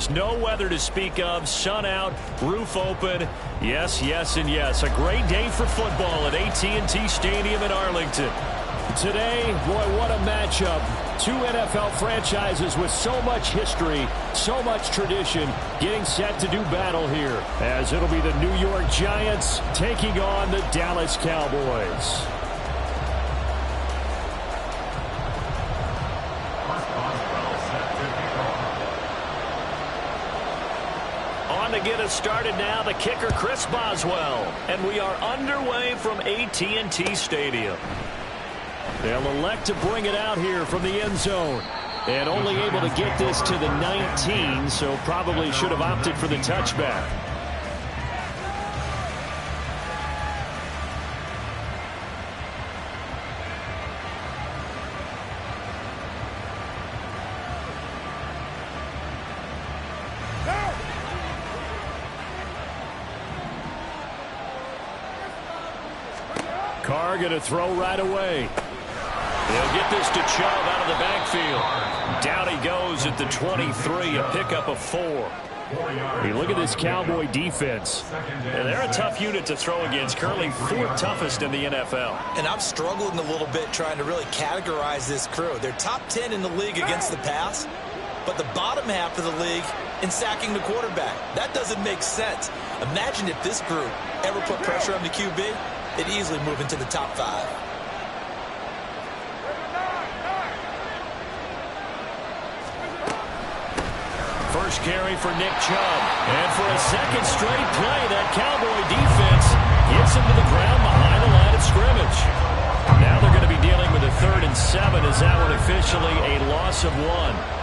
There's no weather to speak of. Sun out, roof open. Yes, yes, and yes. A great day for football at AT&T Stadium in Arlington. Today, boy, what a matchup. Two NFL franchises with so much history, so much tradition, getting set to do battle here, as it'll be the New York Giants taking on the Dallas Cowboys. On to get us started now, the kicker, Chris Boswell. And we are underway from AT&T Stadium. They'll elect to bring it out here from the end zone. And only able to get this to the 19, so probably should have opted for the touchback. Carr going to throw right away. They'll get this to Chubb out of the backfield. Down he goes at the 23, a pickup of 4. Hey, look at this Cowboy defense. And they're a tough unit to throw against, currently 4th toughest in the NFL. And I'm struggling a little bit trying to really categorize this crew. They're top 10 in the league against the pass, but the bottom half of the league in sacking the quarterback. That doesn't make sense. Imagine if this group ever put pressure on the QB, it'd easily move into the top 5. First carry for Nick Chubb. And for a second straight play, that Cowboy defense gets him to the ground behind the line of scrimmage. Now they're going to be dealing with a 3rd and 7 as that one officially a loss of 1.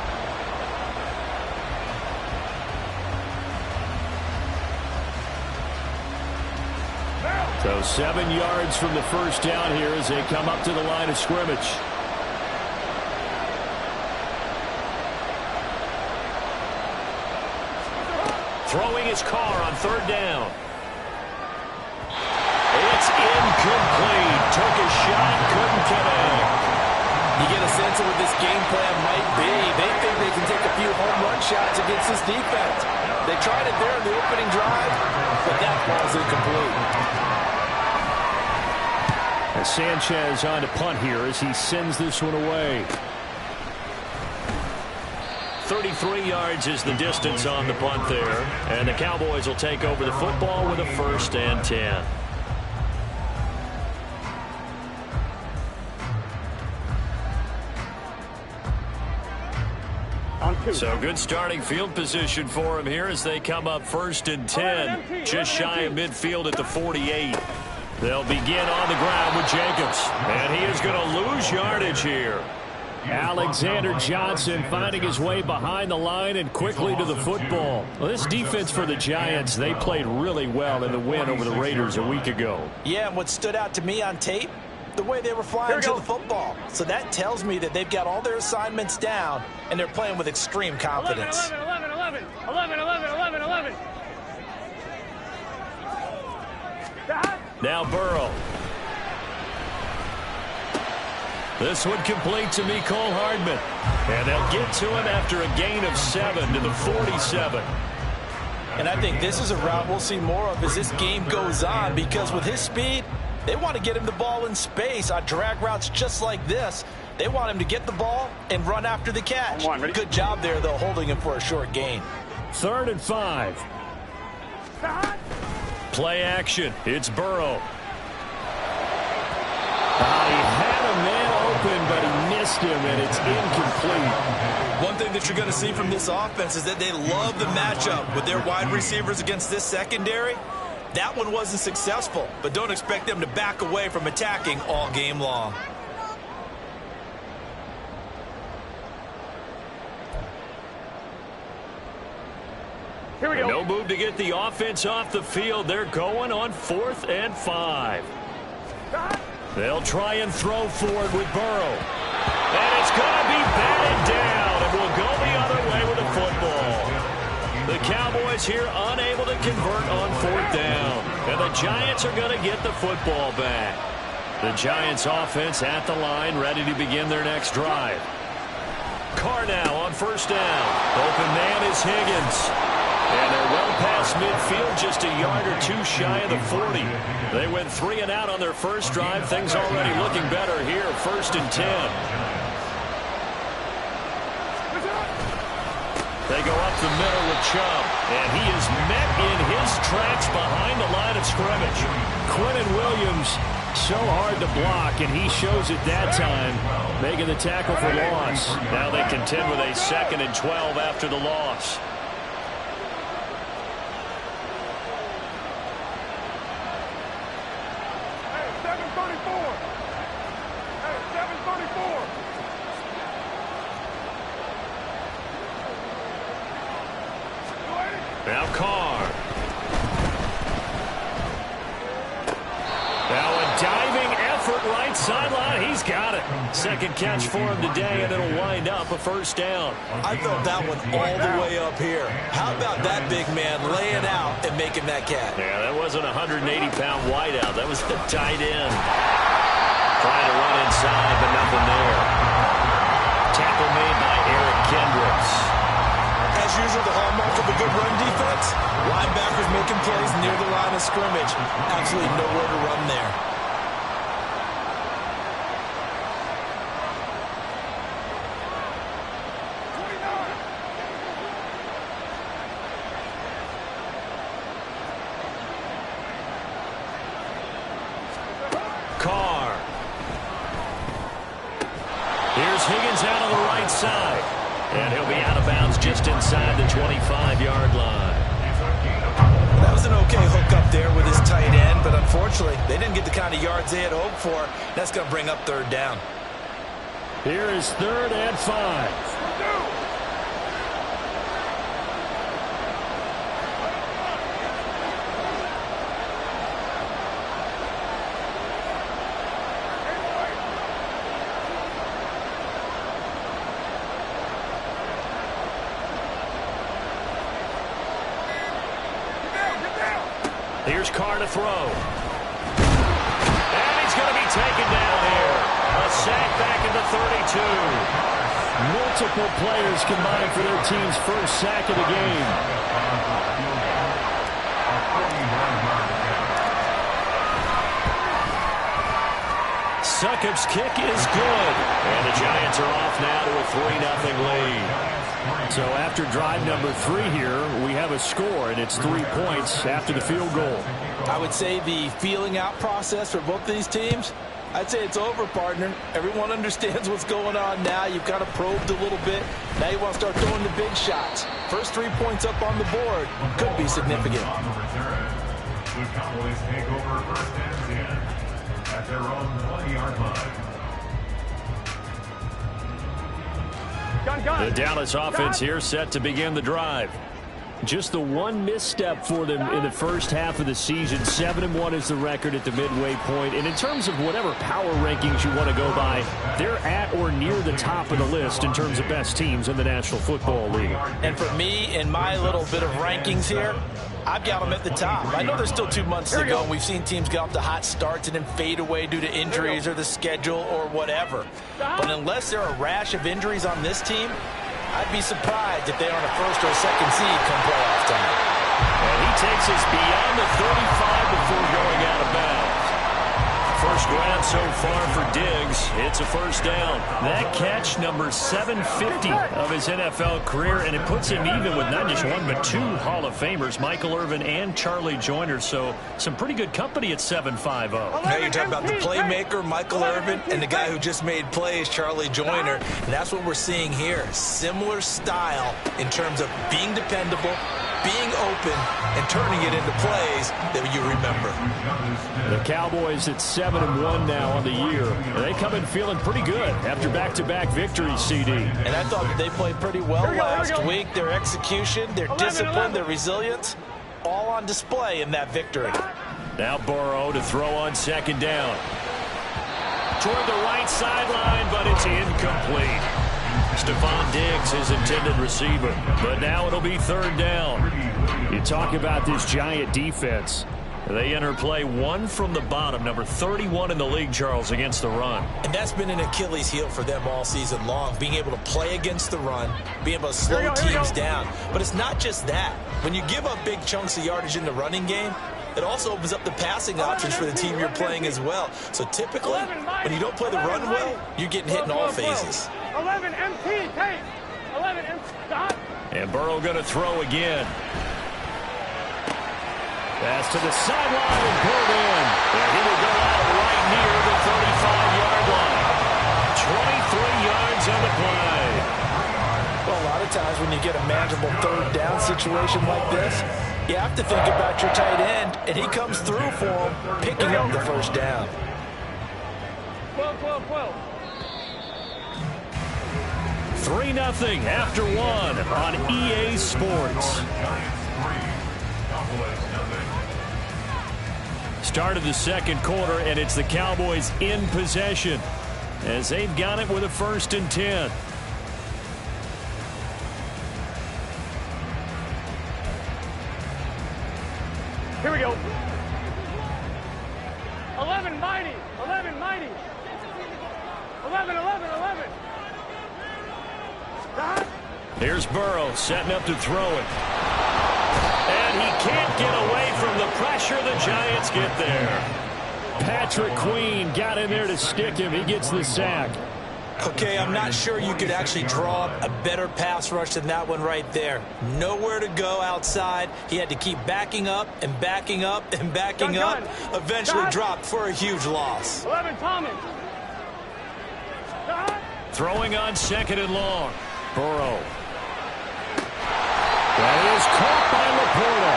So 7 yards from the first down here as they come up to the line of scrimmage. Throwing his Carr on 3rd down. It's incomplete. Took a shot, couldn't connect. You get a sense of what this game plan might be. They think they can take a few home run shots against this defense. They tried it there in the opening drive, but that ball's incomplete. And Sanchez on to punt here as he sends this one away. 33 yards is the distance on the punt there. And the Cowboys will take over the football with a 1st and 10. So good starting field position for him here as they come up 1st and 10. Just shy of midfield at the 48. They'll begin on the ground with Jacobs. And he is going to lose yardage here. Alexander Johnson finding his way behind the line and quickly to the football. Well, this defense for the Giants, they played really well in the win over the Raiders a week ago. Yeah, and what stood out to me on tape, the way they were flying to the football. So that tells me that they've got all their assignments down, and they're playing with extreme confidence. 11. Now Burrow. This one complete to Mecole Hardman. And they'll get to him after a gain of 7 to the 47. And I think this is a route we'll see more of as this game goes on, because with his speed, they want to get him the ball in space on drag routes just like this. They want him to get the ball and run after the catch. Good job there, though, holding him for a short gain. 3rd and 5. Play action. It's Burrow. He had a man open, but he missed him, and it's incomplete. One thing that you're going to see from this offense is that they love the matchup with their wide receivers against this secondary. That one wasn't successful, but don't expect them to back away from attacking all game long. Here we go. No move to get the offense off the field. They're going on 4th and 5. They'll try and throw forward with Burrow. And it's going to be batted down, and we'll go the other way with the football. The Cowboys here unable to convert on 4th down. And the Giants are going to get the football back. The Giants offense at the line, ready to begin their next drive. Carr now on first down. Open man is Higgins. And they're well past midfield, just a yard or two shy of the 40. They went 3 and out on their first drive. Things already looking better here. 1st and 10. They go up the middle with Chubb, and he is met in his tracks behind the line of scrimmage. Quinnen Williams, so hard to block, and he shows it that time, making the tackle for loss. Now they contend with a 2nd and 12 after the loss. Hey, 734. Hey, 734. Now Carr. Now a diving effort right sideline. He's got it. 2nd catch for him today, and it'll wind up a 1st down. I felt that one all the way up here. How about that big man laying out and making that catch? Yeah, that wasn't a 180-pound wideout. That was the tight end. Trying to run inside, but nothing there. Tackle made by Eric Kendricks. As usual, the hallmark of a good run defense, linebackers making plays near the line of scrimmage. Absolutely nowhere to run there. Carr. Here's Higgins out on the right side. And he'll be out of bounds just inside the 25-yard line. That was an okay hook up there with his tight end, but unfortunately, they didn't get the kind of yards they had hoped for. That's going to bring up 3rd down. Here is 3rd and 5. Here's Carr to throw. And he's going to be taken down here. A sack back at the 32. Multiple players combined for their team's first sack of the game. Succop's kick is good. And the Giants are off now to a 3-0 lead. So after drive number 3 here, we have a score, and it's 3 points after the field goal. I would say the feeling out process for both these teams, I'd say it's over, partner. Everyone understands what's going on now. You've kind of probed a little bit. Now you want to start throwing the big shots. First 3 points up on the board could be significant. The Cowboys take over 1st and 10 at their own 20-yard line. The Dallas offense here set to begin the drive. Just the one misstep for them in the first half of the season. 7-1 is the record at the midway point. And in terms of whatever power rankings you want to go by, they're at or near the top of the list in terms of best teams in the National Football League. And for me, in my little bit of rankings here, I've got them at the top. I know there's still 2 months to go, and we've seen teams get off to hot starts and then fade away due to injuries or the schedule or whatever. But unless there are a rash of injuries on this team, I'd be surprised if they aren't a 1st or a 2nd seed come playoff time. And he takes us beyond the 35 before going out of bounds. First grab so far for Diggs. It's a 1st down. That catch, number 750 of his NFL career, and it puts him even with not just 1 but 2 Hall of Famers, Michael Irvin and Charlie Joiner. So some pretty good company at 750. Now you're talking about the playmaker, Michael Irvin, and the guy who just made plays, Charlie Joiner. And that's what we're seeing here. Similar style in terms of being dependable, being open, and turning it into plays that you remember. The Cowboys at 7-1 now on the year. They come in feeling pretty good after back-to-back victories, CD. And I thought that they played pretty well last week. Their execution, their discipline, their resilience, all on display in that victory. Now Burrow to throw on 2nd down. Toward the right sideline, but it's incomplete. Stephon Diggs, his intended receiver. But now it'll be 3rd down. You talk about this Giant defense. They enter play one from the bottom, number 31 in the league, Charles, against the run. And that's been an Achilles heel for them all season long, being able to play against the run, being able to slow teams down. But it's not just that. When you give up big chunks of yardage in the running game, it also opens up the passing options for the team you're playing as well. So typically, when you don't play the run well, you're getting hit in all phases. 11 MT, take. 11 MT, stop. And Burrow going to throw again. Pass to the sideline and pulled in. And he will go out right near the 35-yard line. 23 yards on the play. Well, a lot of times when you get a manageable third down situation like this, you have to think about your tight end, and he comes through for him, picking up the first down. 12. 3-0 after one on EA Sports. Start of the second quarter, and it's the Cowboys in possession as they've got it with a 1st and 10. Here we go. 11 mighty. 11. Stop. Here's Burrow setting up to throw it. And he can't get away from the pressure. The Giants get there. Patrick Queen got in there to stick him. He gets the sack. Okay, I'm not sure you could actually draw a better pass rush than that one right there. Nowhere to go outside. He had to keep backing up and backing up and backing up. Eventually dropped for a huge loss. 11 Thomas. Stop. Throwing on 2nd and long. Burrow. That is caught by Laporta.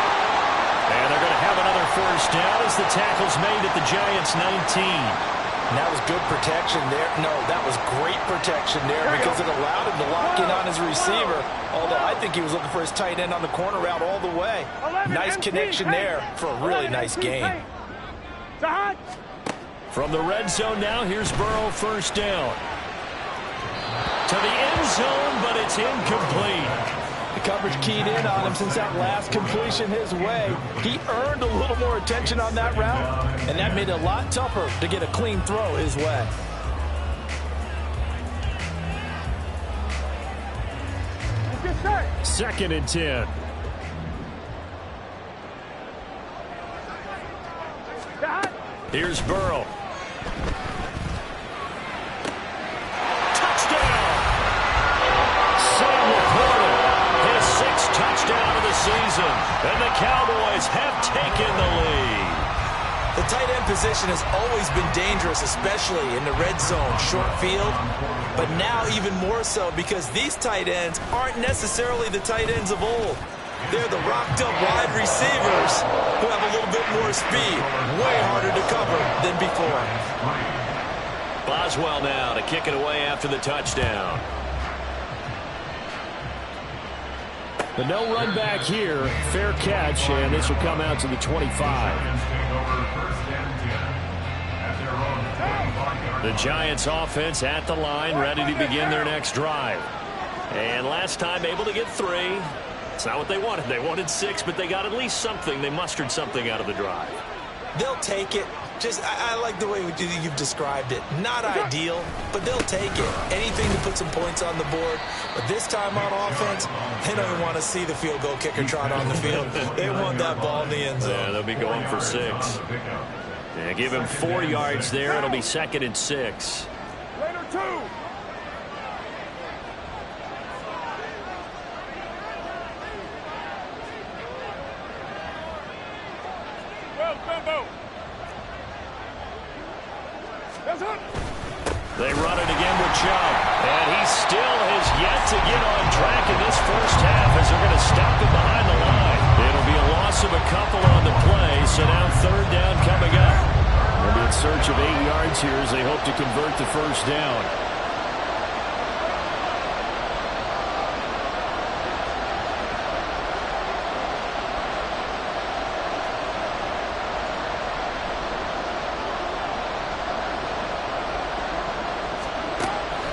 And they're going to have another 1st down as the tackle's made at the Giants' 19. And that was good protection there. No, that was great protection there because it allowed him to lock in on his receiver. Although I think he was looking for his tight end on the corner route all the way. Nice connection there for a really nice game. From the red zone now, here's Burrow 1st down. To the end zone, but it's incomplete. The coverage keyed in on him since that last completion his way. He earned a little more attention on that route, and that made it a lot tougher to get a clean throw his way. Second and 10. Here's Burrow. Touchdown of the season, and the Cowboys have taken the lead. The tight end position has always been dangerous, especially in the red zone, short field, but now even more so because these tight ends aren't necessarily the tight ends of old. They're the rocked-up wide receivers who have a little bit more speed, way harder to cover than before. Boswell now to kick it away after the touchdown. The no run back here, fair catch, and this will come out to the 25. The Giants offense at the line, ready to begin their next drive. And last time able to get 3. It's not what they wanted. They wanted 6, but they got at least something. They mustered something out of the drive. They'll take it. I like the way you've described it. Not ideal, but they'll take it. Anything to put some points on the board. But this time on offense, they don't even want to see the field goal kicker trot on the field. They want that ball in the end zone. Yeah, they'll be going for 6. Yeah, give him 4 yards there. It'll be 2nd and 6. Later 2. They run it again with Chubb, and he still has yet to get on track in this first half as they're going to stop him behind the line. It'll be a loss of a couple on the play, so now 3rd down coming up. They'll be in search of 8 yards here as they hope to convert the 1st down.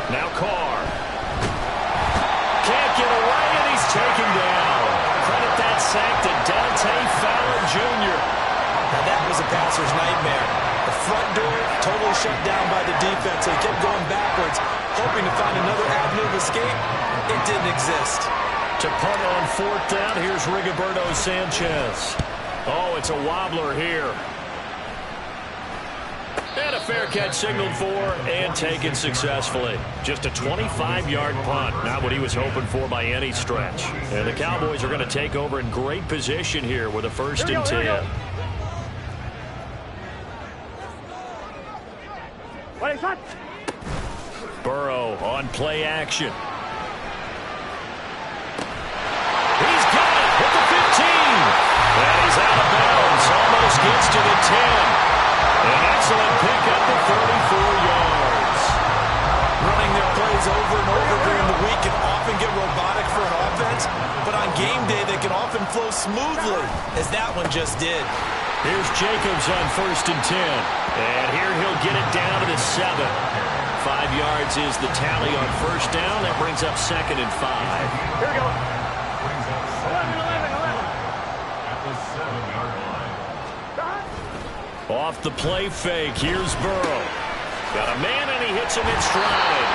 Now Carr. Can't get away, and he's taken down. Credit that sack to Dante Fowler Jr. Now that was a passer's nightmare. The front door totally shut down by the defense. So he kept going backwards, hoping to find another avenue of escape. It didn't exist. To punt on 4th down, here's Rigoberto Sanchez. Oh, it's a wobbler here. And a fair catch signaled for and taken successfully. Just a 25-yard punt. Not what he was hoping for by any stretch. And the Cowboys are going to take over in great position here with a 1st and 10. Burrow on play action. He's got it at the 15. And he's out of bounds. Almost gets to the 10. An excellent pickup of 34 yards. Running their plays over and over during the week can often get robotic for an offense, but on game day they can often flow smoothly, as that one just did. Here's Jacobs on 1st and 10. And here he'll get it down to the 7. 5 yards is the tally on 1st down. That brings up 2nd and 5. Here we go. 11. At the 7-yard line. Off the play fake, here's Burrow. Got a man and he hits him in stride.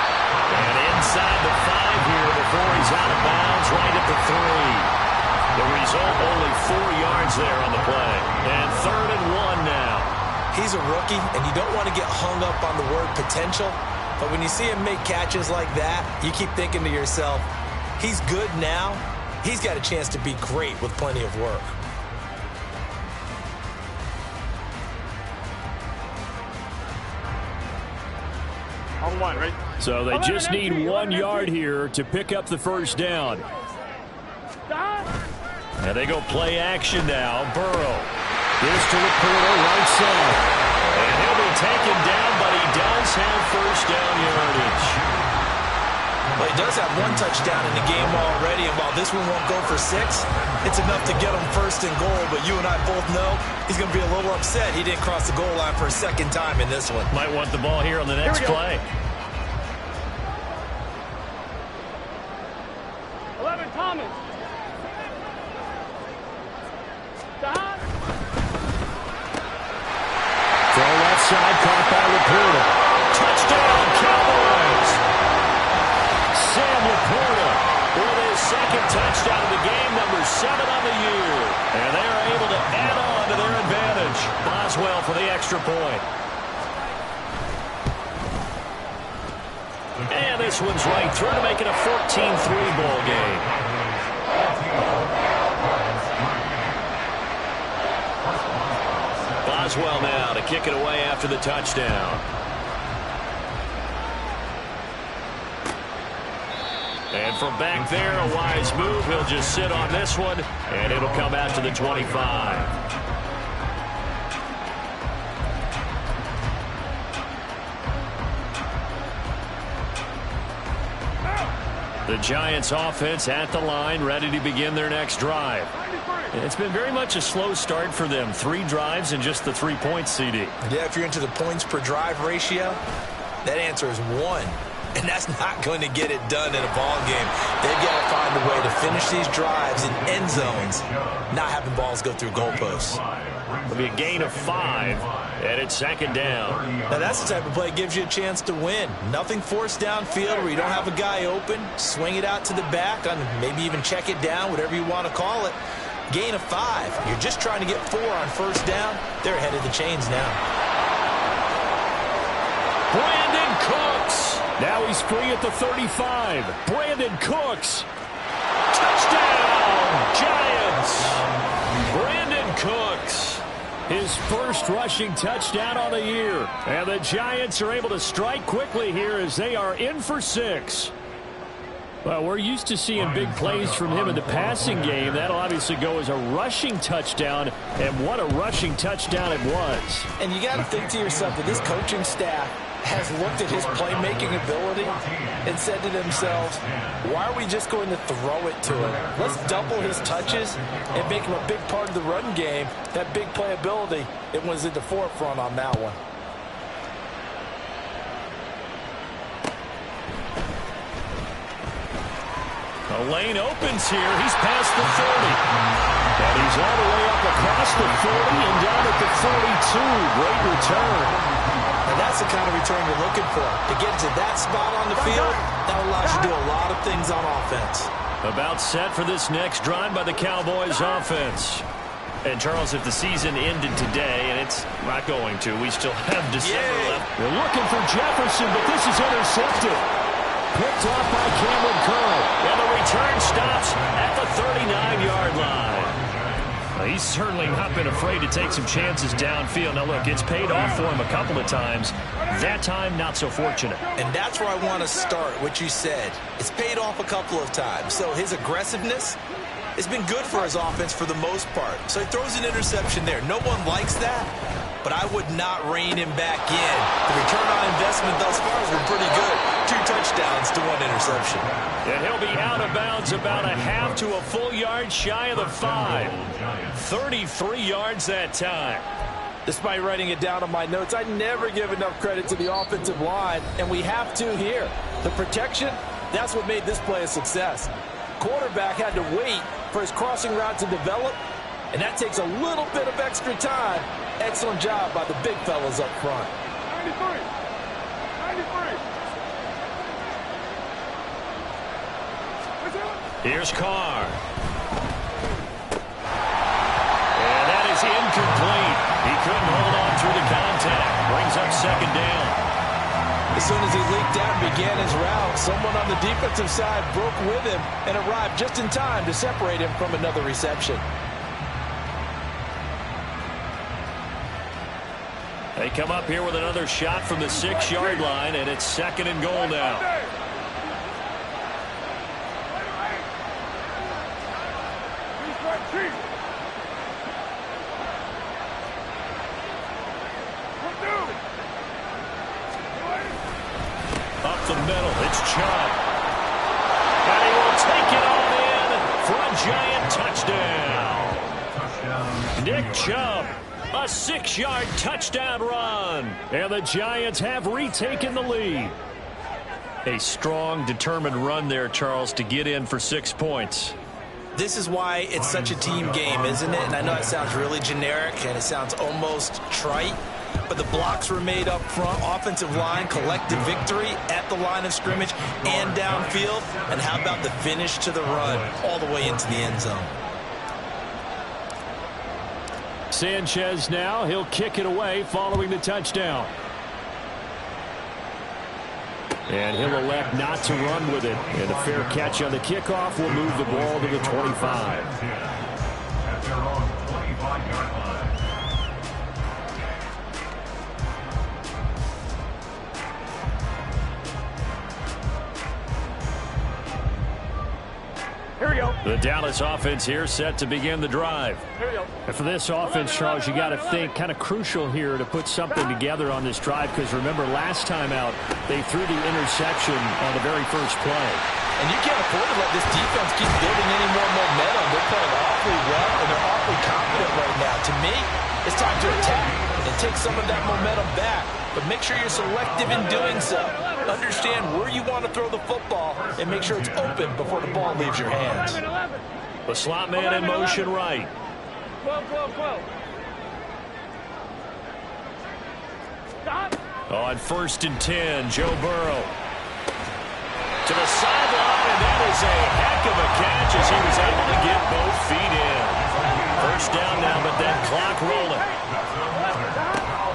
And inside the 5 here before he's out of bounds, right at the 3. The result, only 4 yards there on the play. And 3rd and 1 now. He's a rookie, and you don't want to get hung up on the word potential, but when you see him make catches like that, you keep thinking to yourself, he's good now. He's got a chance to be great with plenty of work. On 1, right? So they just need 1 yard here to pick up the 1st down. And they go play action now. Burrow. Gives to Laporta, right side. And he'll be taken down, but he does have 1st down yardage. Well, he does have 1 touchdown in the game already, and while this one won't go for 6, it's enough to get him 1st and goal. But you and I both know he's going to be a little upset he didn't cross the goal line for a 2nd time in this one. Might want the ball here on the next play. 11, Thomas. Throw left side, caught by Laporta. Touchdown, Cowboys! Sam Laporta with his 2nd touchdown of the game, number 7 on the year. And they are able to add on to their advantage. Boswell for the extra point. And this one's right through to make it a 14-3 ball game. Boswell now to kick it away after the touchdown. And from back there, a wise move. He'll just sit on this one, and it'll come out to the 25. The Giants offense at the line, ready to begin their next drive. It's been very much a slow start for them. 3 drives and just the 3 points, CD. Yeah, if you're into the points per drive ratio, that answer is 1. And that's not going to get it done in a ball game. They've got to find a way to finish these drives in end zones, not having balls go through goalposts. It'll be a gain of 5, and it's 2nd down. Now that's the type of play that gives you a chance to win. Nothing forced downfield where you don't have a guy open. Swing it out to the back, and maybe even check it down, whatever you want to call it. Gain of 5. You're just trying to get 4 on 1st down. They're ahead of the chains now. Brandon Cooks. Now he's free at the 35. Brandon Cooks. Touchdown, Giants. Brandon Cooks. His 1st rushing touchdown on the year. And the Giants are able to strike quickly here as they are in for 6. Well, we're used to seeing big plays from him in the passing game. That'll obviously go as a rushing touchdown, and what a rushing touchdown it was. And you got to think to yourself that this coaching staff has looked at his playmaking ability and said to themselves, why are we just going to throw it to him? Let's double his touches and make him a big part of the run game. That big playability, it was at the forefront on that one. A lane opens here. He's past the 30. And he's all the way up across the 40 and down at the 42. Great return. And that's the kind of return you're looking for. To get to that spot on the field, that allows you to do a lot of things on offense. About set for this next drive by the Cowboys offense. And, Charles, if the season ended today, and it's not going to, we still have December left. They're looking for Jefferson, but this is intercepted. Picked off by Cameron Curl. And the return stops at the 39-yard line. He's certainly not been afraid to take some chances downfield. Now, look, it's paid off for him a couple of times. That time, not so fortunate. And that's where I want to start, what you said. It's paid off a couple of times. So his aggressiveness has been good for his offense for the most part. So he throws an interception there. No one likes that, but I would not rein him back in. The return on investment thus far has been pretty good. 2 touchdowns to 1 interception. And he'll be out of bounds about a half to a full yard shy of the 5. 33 yards that time. Despite writing it down on my notes, I never give enough credit to the offensive line, and we have to here. The protection, that's what made this play a success. Quarterback had to wait for his crossing route to develop, and that takes a little bit of extra time. Excellent job by the big fellas up front. 93. 93. Here's Carr. And that is incomplete. He couldn't hold on through the contact. Brings up second down. As soon as he leaked out and began his route, someone on the defensive side broke with him and arrived just in time to separate him from another reception. They come up here with another shot from the 6-yard line, and it's second and goal now. Up the middle, it's Chubb. And he will take it on in for a giant touchdown. Nick Chubb, a 6-yard touchdown run. And the Giants have retaken the lead. A strong, determined run there, Charles, to get in for 6 points. This is why it's such a team game, isn't it? And I know it sounds really generic and it sounds almost trite, but the blocks were made up front. Offensive line, collective victory at the line of scrimmage and downfield. And how about the finish to the run all the way into the end zone? Sanchez now, he'll kick it away following the touchdown. And he'll elect not to run with it. And a fair catch on the kickoff will move the ball to the 25. At their own 25-yard line. Here we go. The Dallas offense here set to begin the drive. Here we go. And for this offense, Charles, you got to think kind of crucial here to put something together on this drive, because remember last time out they threw the interception on the very first play. And you can't afford to let this defense keep building any more momentum. They're playing awfully well, and they're awfully confident right now. To me, it's time to attack and take some of that momentum back. But make sure you're selective in doing so. Understand where you want to throw the football and make sure it's open before the ball leaves your hands. 11. The slot man in motion right. 12, 12, 12. Stop. On 1st and 10, Joe Burrow. To the sideline, and that is a heck of a catch as he was able to get both feet in. First down now, but that clock rolling.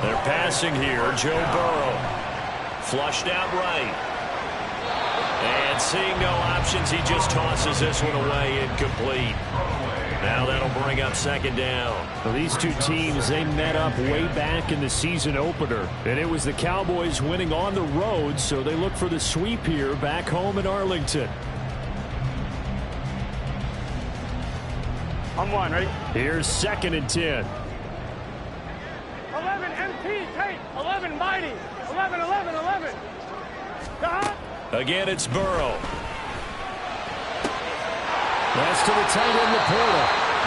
They're passing here, Joe Burrow. Flushed out right. And seeing no options, he just tosses this one away, incomplete. Now that'll bring up second down. Well, these two teams, they met up way back in the season opener. And it was the Cowboys winning on the road, so they look for the sweep here back home in Arlington. On 1, ready? Here's 2nd and 10. 11, MT, tape. 11, mighty. 11, 11, 11. Stop. Again, it's Burrow. That's to the tight end, Laporta.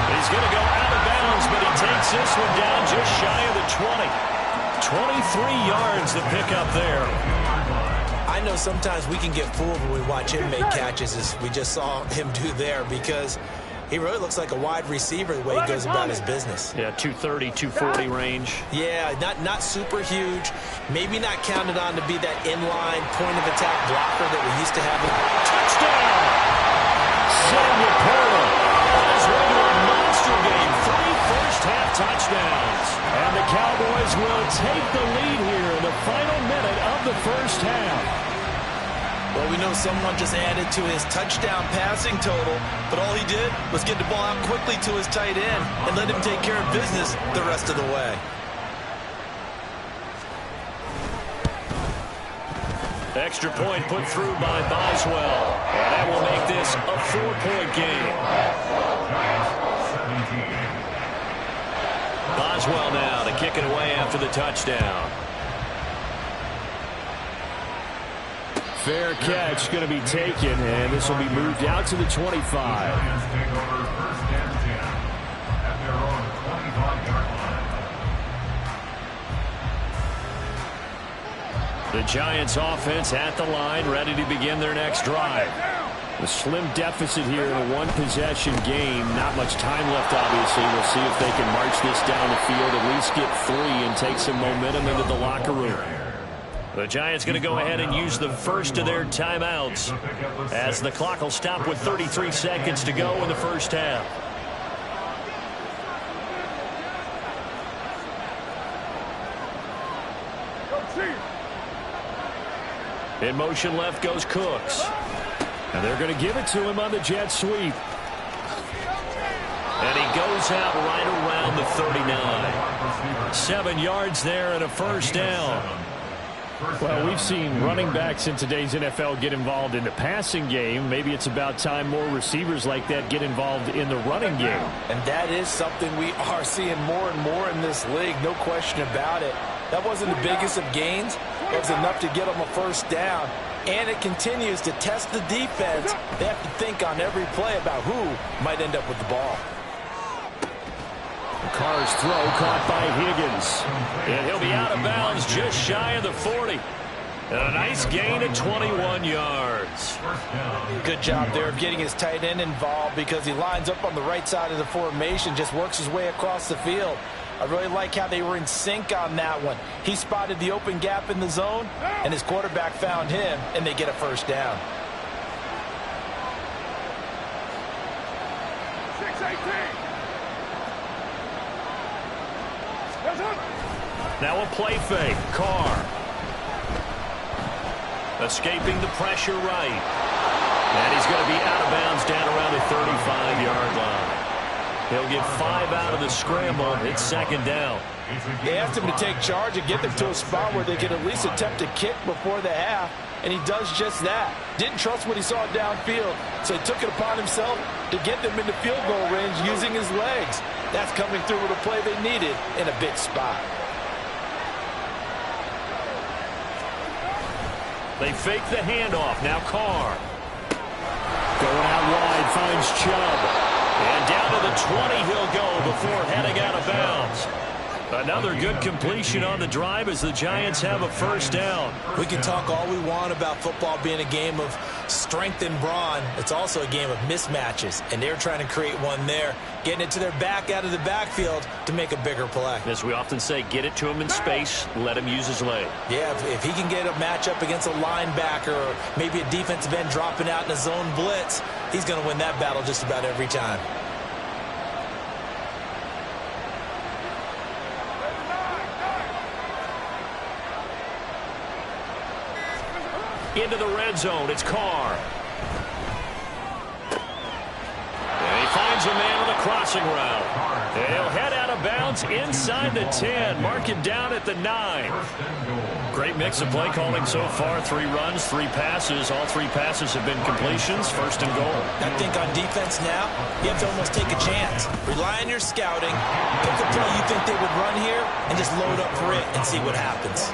He's going to go out of bounds, but he takes this one down just shy of the 20. 23 yards to pick up there. I know sometimes we can get fooled when we watch him make catches, as we just saw him do there, because He really looks like a wide receiver the way he goes about his business. Yeah, 230, 240 range. Yeah, not super huge. Maybe not counted on to be that inline point-of-attack blocker that we used to have. Touchdown! Samuel Porter on his way to a monster game. 3 first-half touchdowns. And the Cowboys will take the lead here in the final minute of the first half. Well, we know someone just added to his touchdown passing total, but all he did was get the ball out quickly to his tight end and let him take care of business the rest of the way. Extra point put through by Boswell. And that will make this a 4-point game. Boswell now to kick it away after the touchdown. Fair catch going to be taken, and this will be moved out to the 25. Giants take over first and 10 at their own 25-yard line. The Giants offense at the line, ready to begin their next drive. A slim deficit here in a one-possession game. Not much time left, obviously. We'll see if they can march this down the field, at least get 3 and take some momentum into the locker room. The Giants going to go ahead and use the first of their timeouts as the clock will stop with 33 seconds to go in the first half. In motion left goes Cooks. And they're going to give it to him on the jet sweep. And he goes out right around the 39. 7 yards there and a first down. Well, we've seen running backs in today's NFL get involved in the passing game. Maybe it's about time more receivers like that get involved in the running game. And that is something we are seeing more and more in this league, no question about it. That wasn't the biggest of gains. It was enough to get them a first down. And it continues to test the defense. They have to think on every play about who might end up with the ball. Carr's throw caught by Higgins. And he'll be out of bounds just shy of the 40. And a nice gain of 21 yards. Good job there of getting his tight end involved because he lines up on the right side of the formation, just works his way across the field. I really like how they were in sync on that one. He spotted the open gap in the zone, and his quarterback found him, and they get a first down. 6-18. Now a play fake. Carr. Escaping the pressure right. And he's going to be out of bounds down around the 35-yard line. He'll get 5 out of the scramble. It's second down. They asked him to take charge and get them to a spot where they could at least attempt a kick before the half, and he does just that. Didn't trust what he saw downfield, so he took it upon himself to get them into field goal range using his legs. That's coming through with a play they needed in a big spot. They fake the handoff. Now Carr. Going out wide, finds Chubb. And down to the 20 he'll go before heading out of bounds. Another good completion on the drive as the Giants have a first down. We can talk all we want about football being a game of strength and brawn. It's also a game of mismatches, and they're trying to create one there, getting it to their back out of the backfield to make a bigger play. As we often say, get it to him in space, let him use his leg. Yeah, if he can get a matchup against a linebacker or maybe a defensive end dropping out in a zone blitz, he's going to win that battle just about every time. Into the red zone, it's Carr. And he finds a man on the crossing route. He'll head out of bounds inside the 10, mark it down at the 9. Great mix of play calling so far. 3 runs, 3 passes. All 3 passes have been completions, first and goal. I think on defense now, you have to almost take a chance. Rely on your scouting, pick a play you think they would run here, and just load up for it and see what happens.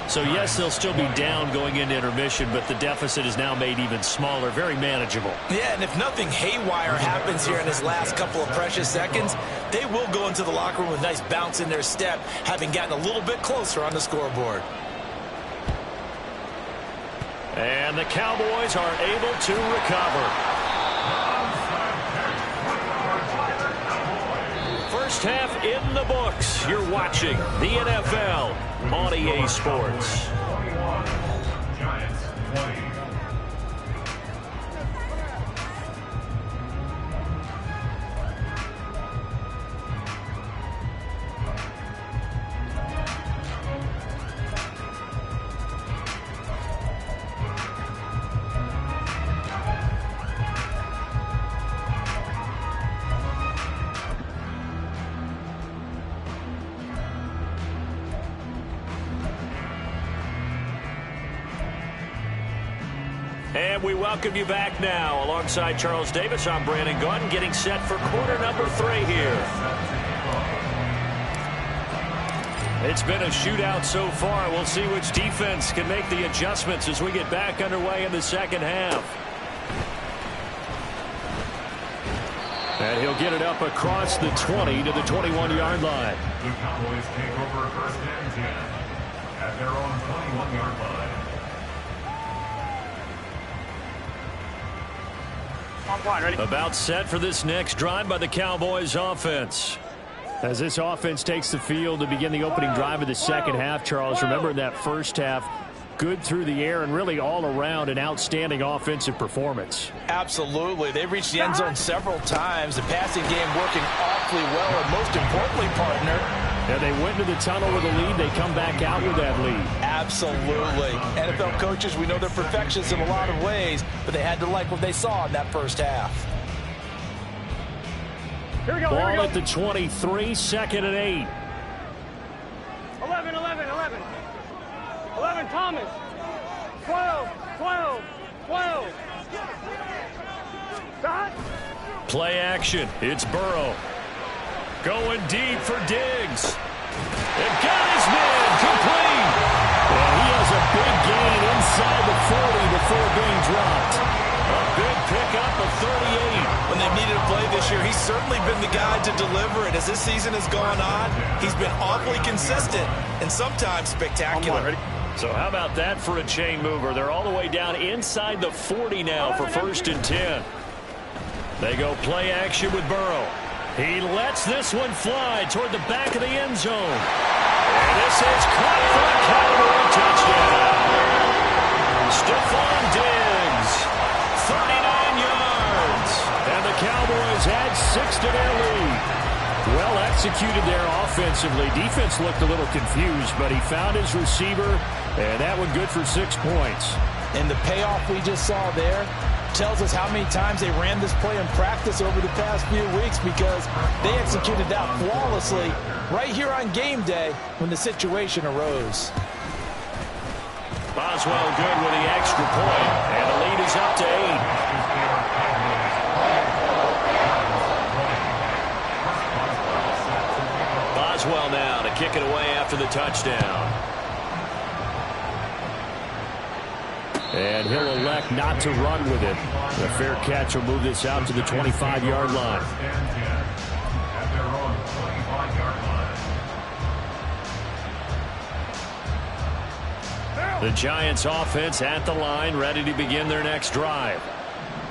So, yes, they'll still be down going into intermission, but the deficit is now made even smaller, very manageable. Yeah, and if nothing haywire happens here in his last couple of precious seconds, they will go into the locker room with a nice bounce in their step, having gotten a little bit closer on the scoreboard. And the Cowboys are able to recover. First half in the books. You're watching the NFL on EA Sports. 21, Giants 20. And we welcome you back now. Alongside Charles Davis, I'm Brandon Gaudin, getting set for quarter number 3 here. It's been a shootout so far. We'll see which defense can make the adjustments as we get back underway in the second half. And he'll get it up across the 20 to the 21-yard line. The Cowboys take over first and 10 at their own 21-yard line. About set for this next drive by the Cowboys offense. As this offense takes the field to begin the opening drive of the second half, Charles, remember in that first half, good through the air and really all around an outstanding offensive performance. Absolutely. They've reached the end zone several times. The passing game working awfully well, and most importantly, partner, and they went to the tunnel with a lead. They come back out with that lead. Absolutely. NFL coaches, we know they're perfectionists in a lot of ways, but they had to like what they saw in that first half. Here we go. Ball at the 23, second and 8. 11, 11, 11. 11, Thomas. 12, 12, 12. Stop. Play action. It's Burrow. Going deep for Diggs. And got his man complete. And he has a big gain inside the 40 before being dropped. A big pickup of 38. When they've needed a play this year, he's certainly been the guy to deliver it. As this season has gone on, he's been awfully consistent and sometimes spectacular. So how about that for a chain mover? They're all the way down inside the 40 now for first and 10. They go play action with Burrow. He lets this one fly toward the back of the end zone. And this is caught for a Cowboy touchdown. Stephon Diggs, 39 yards. And the Cowboys add 6 to their lead. Well executed there offensively. Defense looked a little confused, but he found his receiver, and that one good for 6 points. And the payoff we just saw there tells us how many times they ran this play in practice over the past few weeks, because they executed that flawlessly right here on game day when the situation arose. Boswell good with the extra point, and the lead is up to 8. Boswell now to kick it away after the touchdown. And he'll elect not to run with it. The fair catch will move this out to the 25-yard line. At their own 25-yard line. The Giants offense at the line, ready to begin their next drive.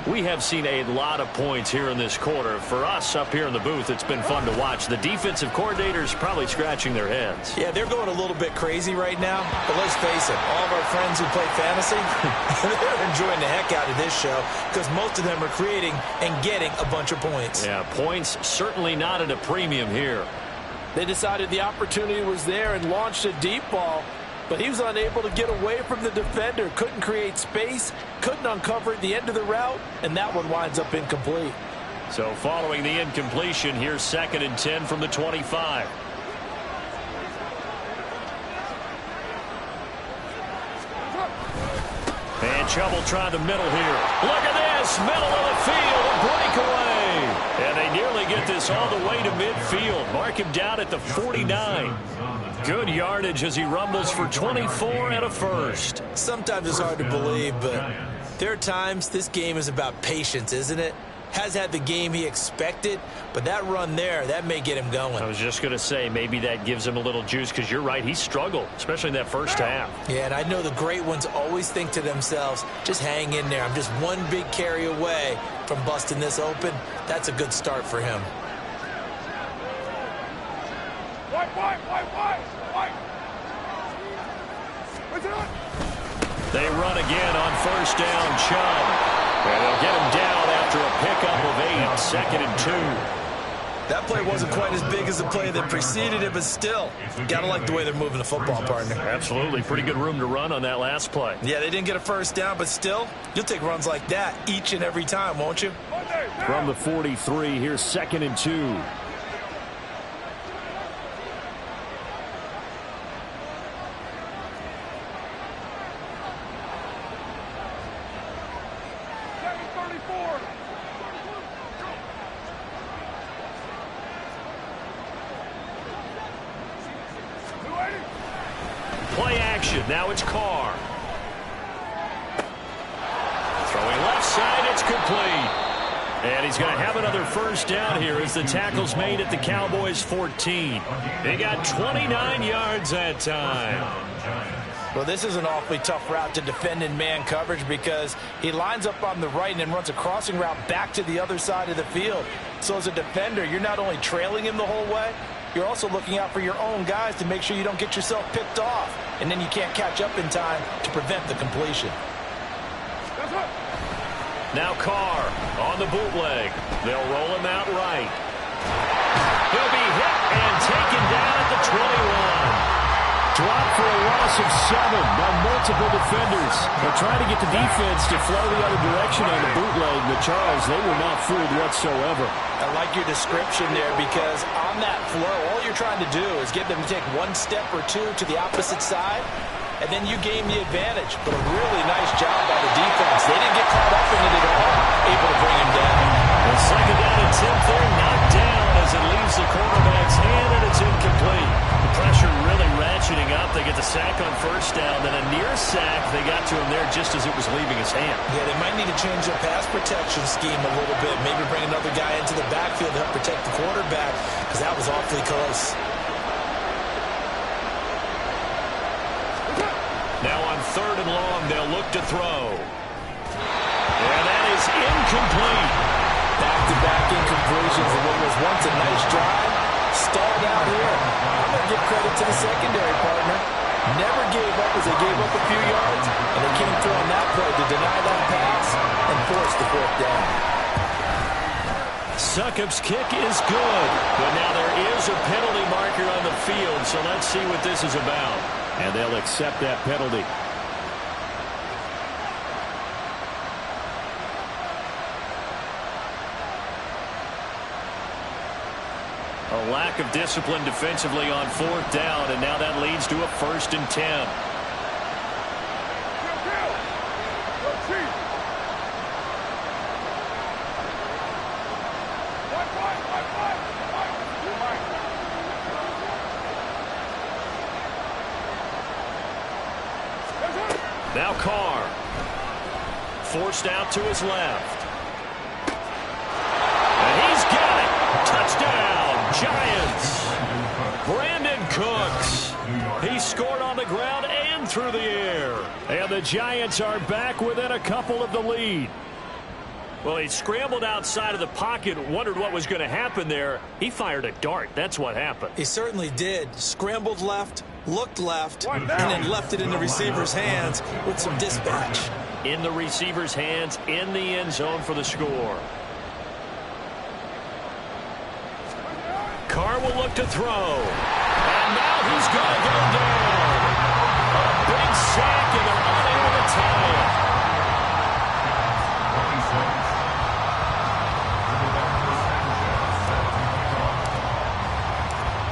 We have seen a lot of points here in this quarter. For us up here in the booth, it's been fun to watch. The defensive coordinators probably scratching their heads. Yeah, they're going a little bit crazy right now, but let's face it, all of our friends who play fantasy, they're enjoying the heck out of this show because most of them are creating and getting a bunch of points. Yeah, points certainly not at a premium here. They decided the opportunity was there and launched a deep ball, but he was unable to get away from the defender, couldn't create space, couldn't uncover the end of the route, and that one winds up incomplete. So following the incompletion, here's second and 10 from the 25. And trouble trying the middle here. Look at this, middle of the field, a breakaway. And they nearly get this all the way to midfield. Mark him down at the 49. Good yardage as he rumbles for 24 and a first. Sometimes it's hard to believe, but there are times this game is about patience, isn't it? Has had the game he expected, but that run there, that may get him going. I was just going to say, maybe that gives him a little juice, because you're right, he struggled, especially in that first half. Yeah, and I know the great ones always think to themselves, just hang in there. I'm just one big carry away from busting this open. That's a good start for him. They run again on first down, Chubb. And they'll get him down after a pickup of 8, 2nd and 2. That play wasn't quite as big as the play that preceded it, but still, gotta like the way they're moving the football, partner. Absolutely. Pretty good room to run on that last play. Yeah, they didn't get a first down, but still, you'll take runs like that each and every time, won't you? From the 43, here's 2nd and 2. Play action. Now it's Carr. Throwing left side. It's complete. And he's going to have another first down here as the tackle's made at the Cowboys' 14. They got 29 yards that time. Well, this is an awfully tough route to defend in man coverage because he lines up on the right and then runs a crossing route back to the other side of the field. So as a defender, you're not only trailing him the whole way, you're also looking out for your own guys to make sure you don't get yourself picked off. And then you can't catch up in time to prevent the completion. Now Carr on the bootleg. They'll roll him out right. He'll be hit and taken down at the 21. Dropped for a loss of 7 by multiple defenders. They're trying to get the defense to flow the other direction on the bootleg, but Charles, they were not fooled whatsoever. I like your description there because on that flow, all you're trying to do is get them to take one step or two to the opposite side, and then you gain the advantage. But a really nice job by the defense. They didn't get caught up in it at all, able to bring him down. The 2nd down and 10 there, knocked down as it leaves the quarterback's hand, and it's incomplete. The pressure really ratcheting up. They get the sack on first down, then a near sack. They got to him there just as it was leaving his hand. Yeah, they might need to change their pass protection scheme a little bit. Maybe bring another guy into the backfield to help protect the quarterback because that was awfully close. Now on 3rd and long, they'll look to throw. And that is incomplete. Back-to-back incompletions of what was once a nice drive. Stalled out here. I'm going to give credit to the secondary partner. Never gave up as they gave up a few yards, and they came through on that play to deny that pass and force the 4th down. Succop's kick is good, but now there is a penalty marker on the field, so let's see what this is about. And they'll accept that penalty. A lack of discipline defensively on 4th down, and now that leads to a 1st and 10. Now Carr. Forced out to his left. And he's got it. Touchdown, Giants. Brandon Cooks. He scored on the ground and through the air. And the Giants are back within a couple of the lead. Well, he scrambled outside of the pocket, wondered what was going to happen there. He fired a dart. That's what happened. He certainly did. Scrambled left, looked left, and then left it in the receiver's hands with some dispatch. In the receiver's hands, in the end zone for the score. Carr will look to throw. And now he's going to go down. A big sack, and they're unable to tie it.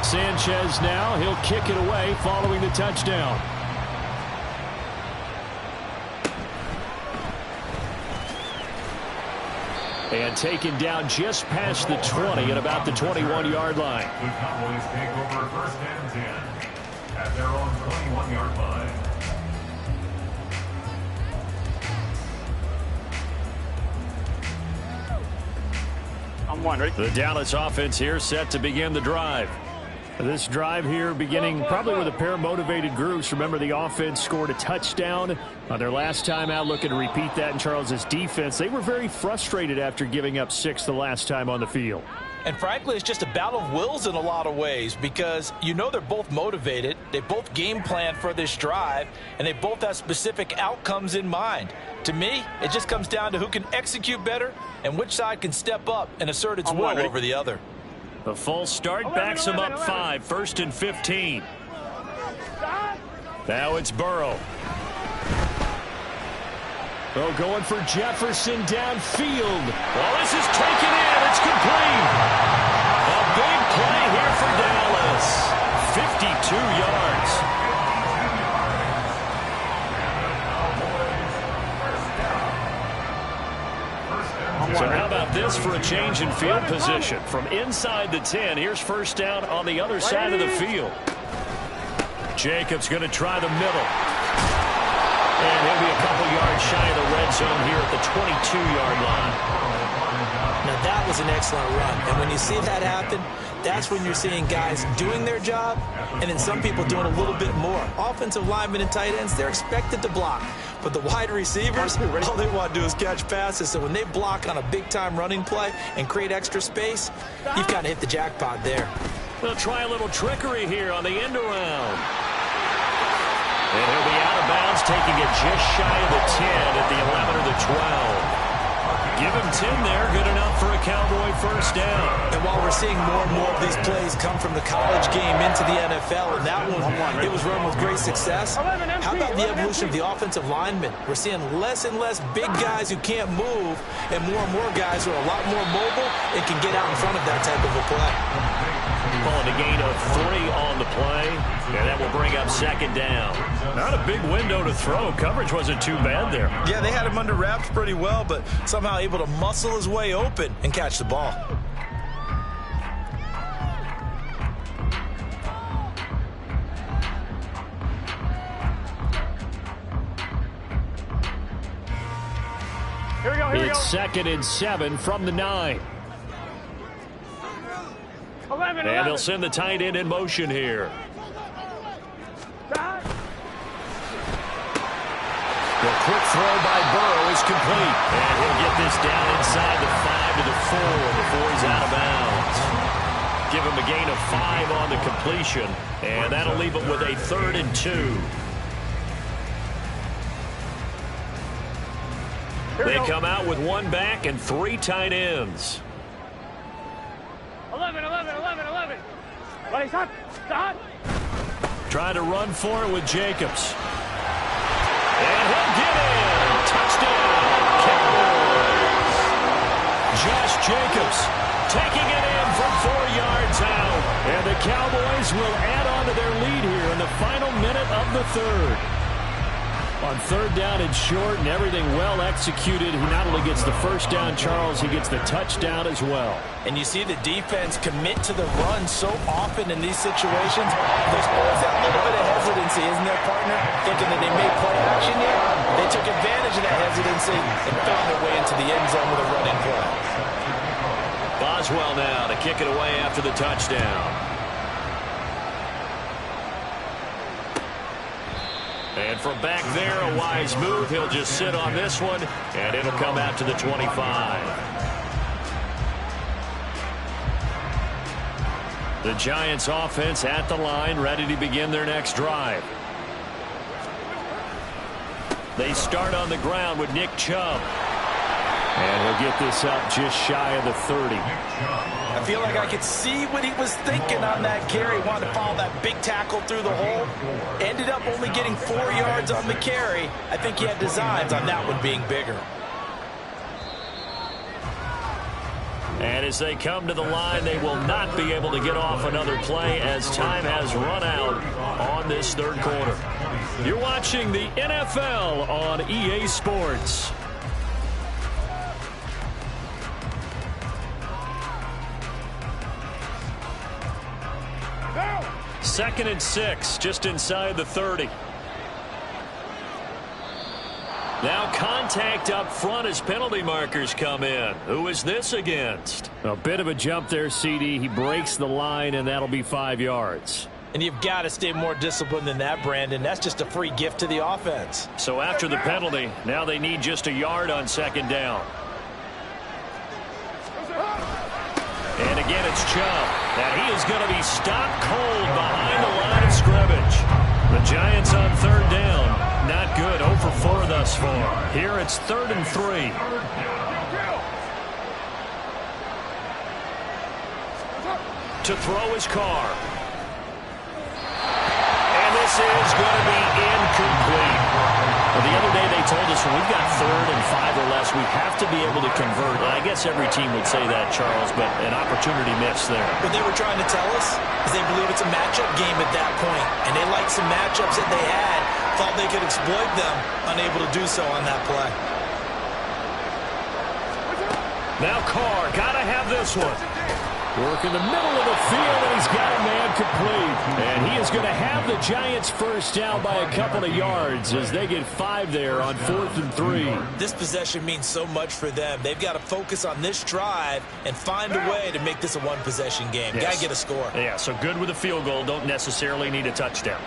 Sanchez now, he'll kick it away following the touchdown. And taken down just past the 20 at about the 21-yard line. The Cowboys take over 1st and 10 at their own 21-yard line. I'm one, ready? The Dallas offense here set to begin the drive. This drive here beginning probably with a pair of motivated groups. Remember, the offense scored a touchdown on their last time out. Looking to repeat that in Charles's defense. They were very frustrated after giving up 6 the last time on the field. And frankly, it's just a battle of wills in a lot of ways because you know they're both motivated. They both game plan for this drive, and they both have specific outcomes in mind. To me, it just comes down to who can execute better and which side can step up and assert its will over the other. The false start backs him up 5, 1st and 15. Now it's Burrow. Oh, going for Jefferson downfield. Well, this is taken in. It's complete. A big play here for Dallas. 52 yards. So how about this for a change in field position? From inside the 10, here's first down on the other side of the field. Jacobs going to try the middle. And he'll be a couple yards shy of the red zone here at the 22-yard line. Now that was an excellent run. And when you see that happen, that's when you're seeing guys doing their job and then some people doing a little bit more. Offensive linemen and tight ends, they're expected to block. But the wide receivers, all they want to do is catch passes. So when they block on a big-time running play and create extra space, you've kind of hit the jackpot there. They'll try a little trickery here on the end around. And he'll be out of bounds, taking it just shy of the 10 at the 11 or the 12. Give him 10 there, good enough for a Cowboy first down. And while we're seeing more and more of these plays come from the college game into the NFL, and that one, it was run with great success, how about the evolution of the offensive linemen? We're seeing less and less big guys who can't move, and more guys who are a lot more mobile and can get out in front of that type of a play. Calling a gain of 3 on the play, and that will bring up second down. Not a big window to throw. Coverage wasn't too bad there. Yeah, they had him under wraps pretty well, but somehow able to muscle his way open and catch the ball. Here we go, here we go. It's 2nd and 7 from the 9. 11. And they'll send the tight end in motion here. The quick throw by Burrow is complete. And he'll get this down inside the 5 to the 4 before he's out of bounds. Give him a gain of 5 on the completion. And that'll leave him with a 3rd and 2. They come out with 1 back and 3 tight ends. 11. Well, he's hot. Trying to run for it with Jacobs. And he'll get in. Touchdown, Cowboys. Josh Jacobs taking it in from 4 yards out. And the Cowboys will add on to their lead here in the final minute of the 3rd. On 3rd down and short and everything well executed, he not only gets the first down, Charles, he gets the touchdown as well. And you see the defense commit to the run so often in these situations. There's always that little bit of hesitancy, isn't there, partner? Thinking that they may play action yet. They took advantage of that hesitancy and found their way into the end zone with a running play. Boswell now to kick it away after the touchdown. And from back there, a wise move. He'll just sit on this one, and it'll come out to the 25. The Giants offense at the line, ready to begin their next drive. They start on the ground with Nick Chubb. And he'll get this up just shy of the 30. I feel like I could see what he was thinking on that carry. Wanted to follow that big tackle through the hole. Ended up only getting 4 yards on the carry. I think he had designs on that one being bigger. And as they come to the line, they will not be able to get off another play as time has run out on this 3rd quarter. You're watching the NFL on EA Sports. 2nd and 6, just inside the 30. Now contact up front as penalty markers come in. Who is this against? A bit of a jump there, CD. He breaks the line, and that'll be 5 yards. And you've got to stay more disciplined than that, Brandon. That's just a free gift to the offense. So after the penalty, now they need just a yard on 2nd down. And again, it's Chubb. And he is going to be stopped cold behind the line of scrimmage. The Giants on third down. Not good. 0 for 4 thus far. Here it's 3rd and 3. To throw his car. And this is going to be incomplete. Well, the other day they told us when we've got 3rd and 5 or less, we have to be able to convert. And I guess every team would say that, Charles, but an opportunity missed there. What they were trying to tell us is they believe it's a matchup game at that point, and they liked some matchups that they had, thought they could exploit them, unable to do so on that play. Now Carr, got to have this one. Work in the middle of the field, and he's got a man complete. And he is going to have the Giants first down by a couple of yards as they get 5 there on 4th and 3. This possession means so much for them. They've got to focus on this drive and find a way to make this a one-possession game. Yes. Got to get a score. Yeah, so good with a field goal. Don't necessarily need a touchdown.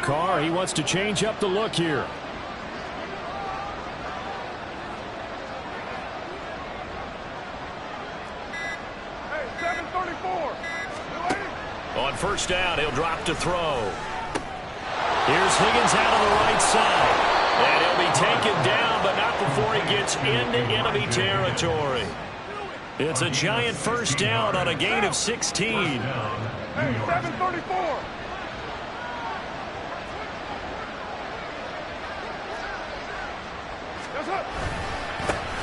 Carr, he wants to change up the look here. Hey, 734. On first down, he'll drop to throw. Here's Higgins out on the right side. And he'll be taken down, but not before he gets into enemy territory. It's a Giant first down on a gain of 16. Hey, 734.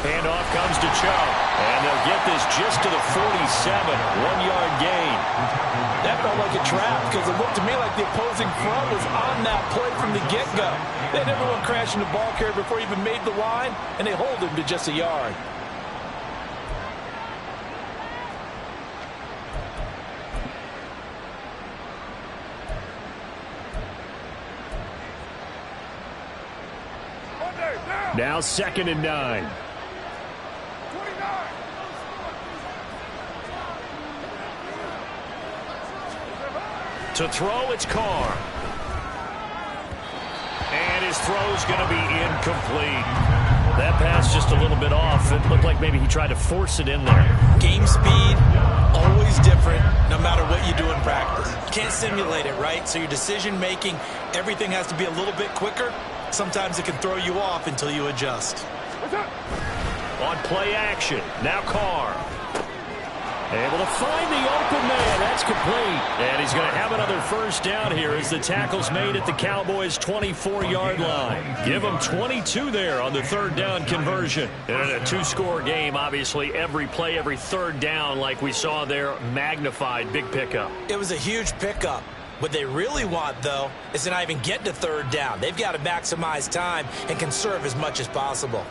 Handoff comes to Chubb. And they'll get this just to the 47. 1-yard gain. That felt like a trap because it looked to me like the opposing front was on that play from the get-go. They had everyone crashing the ball carrier before he even made the line, and they hold him to just a yard. Now 2nd and 9. 29. To throw, it's Carr. And his throw's going to be incomplete. That pass just a little bit off. It looked like maybe he tried to force it in there. Game speed, always different, no matter what you do in practice. You can't simulate it, right? So your decision-making, everything has to be a little bit quicker. Sometimes it can throw you off until you adjust. On play action, now Carr. Able to find the open man. That's complete. And he's going to have another first down here as the tackle's made at the Cowboys' 24-yard line. Give them 22 there on the 3rd down conversion. And in a 2-score game, obviously, every play, every 3rd down, like we saw there, magnified. Big pickup. It was a huge pickup. What they really want, though, is to not even get to 3rd down. They've got to maximize time and conserve as much as possible.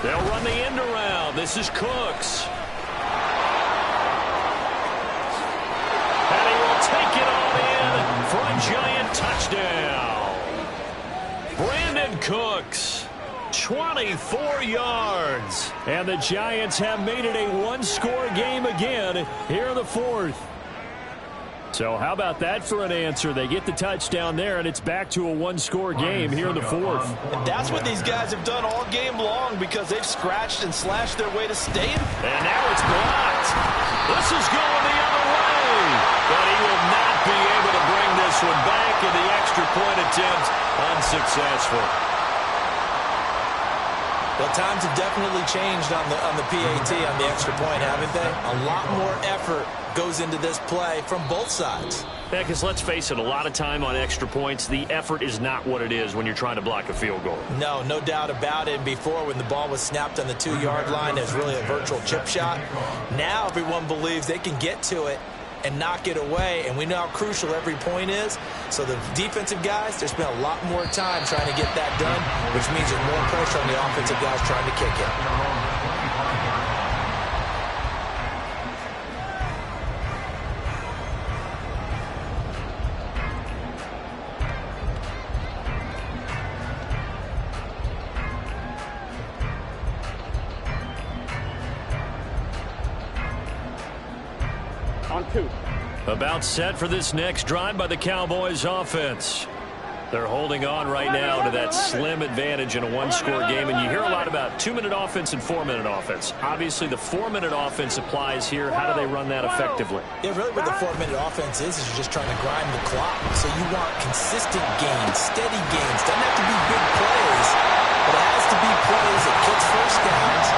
They'll run the end around. This is Cooks. And he will take it all in for a Giant touchdown. Brandon Cooks, 24 yards. And the Giants have made it a 1-score game again here in the 4th. So how about that for an answer? They get the touchdown there, and it's back to a 1-score game here in the 4th. And that's what these guys have done all game long because they've scratched and slashed their way to staying. And now it's blocked. This is going the other way. But he will not be able to bring this one back, and the extra point attempt unsuccessful. Well, times have definitely changed on the PAT, on the extra point, haven't they? A lot more effort goes into this play from both sides. Yeah, because let's face it, a lot of time on extra points, the effort is not what it is when you're trying to block a field goal. No doubt about it. And before, when the ball was snapped on the 2-yard line, it was really a virtual chip shot. Now everyone believes they can get to it and knock it away, and we know how crucial every point is. So the defensive guys, there's been a lot more time trying to get that done, which means there's more pressure on the offensive guys trying to kick it. On 2. About set for this next drive by the Cowboys offense. They're holding on right now to that slim advantage in a one-score game, and you hear a lot about 2-minute offense and 4-minute offense. Obviously, the 4-minute offense applies here. How do they run that effectively? Yeah, really what the 4-minute offense is you're just trying to grind the clock. So you want consistent gains, steady gains. Doesn't have to be big plays, but it has to be plays that gets first downs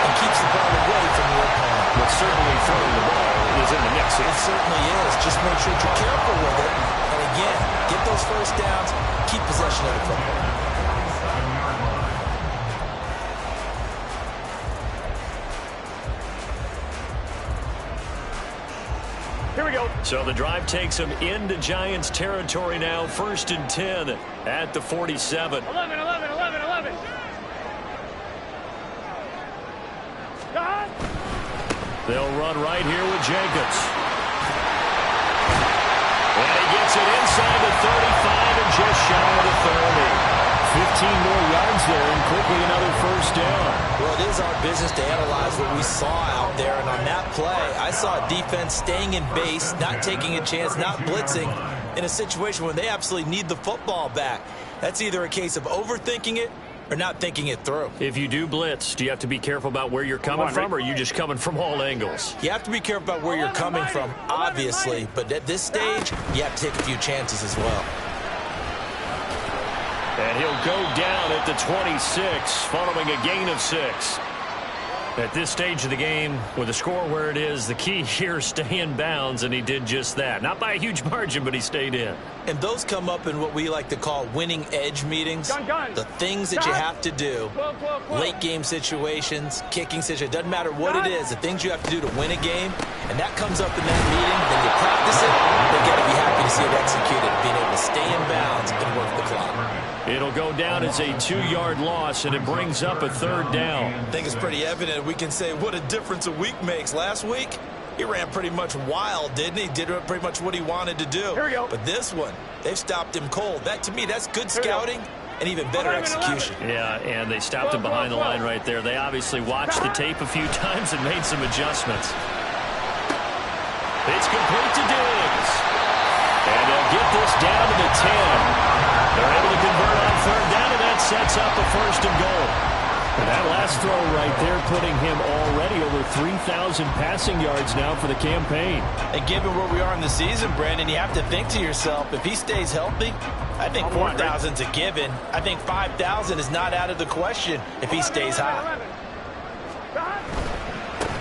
and keeps the ball away from your opponent. But certainly throwing the ball is in the mix. It certainly is. Just make sure you're careful with it. And again, get those first downs, keep possession of the football. Here we go. So the drive takes them into Giants territory now. 1st and 10 at the 47. 11, 11, 11, 11. God. They'll run right here with Jacobs. And he gets it inside the 35 and just shy of the 30. 15 more yards there and quickly another first down. Well, it is our business to analyze what we saw out there. And on that play, I saw a defense staying in base, not taking a chance, not blitzing in a situation where they absolutely need the football back. That's either a case of overthinking it or not thinking it through. If you do blitz, do you have to be careful about where you're coming from, or are you just coming from all angles? You have to be careful about where you're coming from, obviously. But at this stage, you have to take a few chances as well. And he'll go down at the 26 following a gain of 6. At this stage of the game, with the score where it is, the key here is stay in bounds, and he did just that. Not by a huge margin, but he stayed in. And those come up in what we like to call winning edge meetings. The things that you have to do, late game situations, kicking situations, doesn't matter what it is, the things you have to do to win a game, and that comes up in that meeting, then you practice it, you got to be happy to see it executed, being able to stay in bounds and work the clock. It'll go down as a 2-yard loss, and it brings up a 3rd down. I think it's pretty evident we can say what a difference a week makes. Last week, he ran pretty much wild, didn't he? Did pretty much what he wanted to do. Here we go. But this one, they've stopped him cold. That, to me, that's good scouting and even better execution. Yeah, and they stopped him behind the line right there. They obviously watched the tape a few times and made some adjustments. It's complete to Diggs. And they'll get this down to the 10. They're able to convert on 3rd down, and that sets up a 1st and goal. And that last throw right there putting him already over 3,000 passing yards now for the campaign. And given where we are in the season, Brandon, you have to think to yourself, if he stays healthy, I think 4,000's a given. I think 5,000 is not out of the question if he stays high.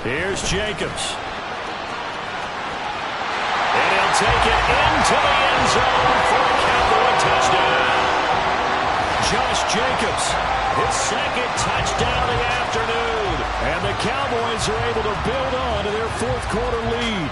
Here's Jacobs. And he'll take it into the end zone for a Cowboy touchdown. Josh Jacobs, his 2nd touchdown of the afternoon. And the Cowboys are able to build on to their 4th quarter lead.